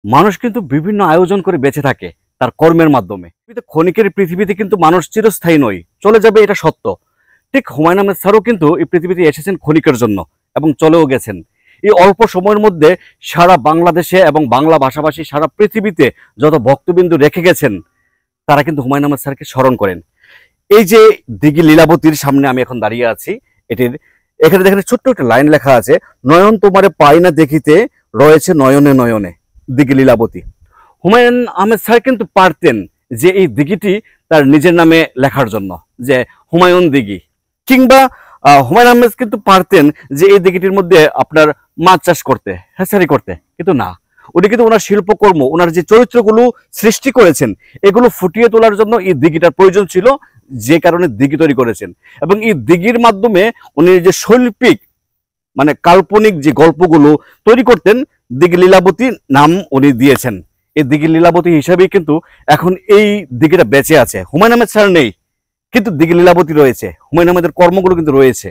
মানুষ কিন্তু বিভিন্ন আয়োজন করে বেঁচে থাকে তার কর্মের মাধ্যমে। কিন্তু ক্ষণিকের পৃথিবীতে কিন্তু মানুষ চিরস্থায়ী নয়, চলে যাবে, এটা সত্য। ঠিক হুমায়ুন আহমেদ স্যারও কিন্তু এই পৃথিবীতে এসেছেন ক্ষণিকের জন্য এবং চলেও গেছেন। এই অল্প সময়ের মধ্যে সারা বাংলাদেশে এবং বাংলা ভাষাভাষী সারা পৃথিবীতে যত ভক্তবিন্দু রেখে গেছেন, তারা কিন্তু হুমায়ুন আহমেদ স্যারকে স্মরণ করেন। এই যে দিঘি লীলাবতীর সামনে আমি এখন দাঁড়িয়ে আছি, এটির এখানে দেখেন ছোট্ট একটা লাইন লেখা আছে, নয়ন তোমারে পাই না দেখিতে, রয়েছে নয়নে নয়নে দিঘি লীলাবতী। হুমায়ুন আহমেদ স্যার কিন্তু পারতেন যে এই দিঘিটি তার নিজের নামে লেখার জন্য, যে হুমায়ুন দিঘি, কিংবা হুমায়ুন আহমেদ কিন্তু পারতেন যে এই দিঘিটির মধ্যে আপনার মাছ চাষ করতে, হ্যাচারি করতে, কিন্তু না। উনি কিন্তু ওনার শিল্পকর্ম, ওনার যে চরিত্রগুলো সৃষ্টি করেছেন, এগুলো ফুটিয়ে তোলার জন্য এই দিঘিটার প্রয়োজন ছিল, যে কারণে দিঘি তৈরি করেছেন। এবং এই দিঘির মাধ্যমে উনি যে শৈল্পিক মানে কাল্পনিক যে গল্পগুলো তৈরি করতেন, দিঘি লীলাবতী নাম উনি দিয়েছেন। এই দিঘি লীলাবতী হিসাবেই কিন্তু এখন এই দিঘিটা বেঁচে আছে। হুমায়ুন আহমেদ স্যার নেই, কিন্তু দিঘি লীলাবতী রয়েছে, হুমায়ুন আহমেদের কর্মগুলো কিন্তু রয়েছে।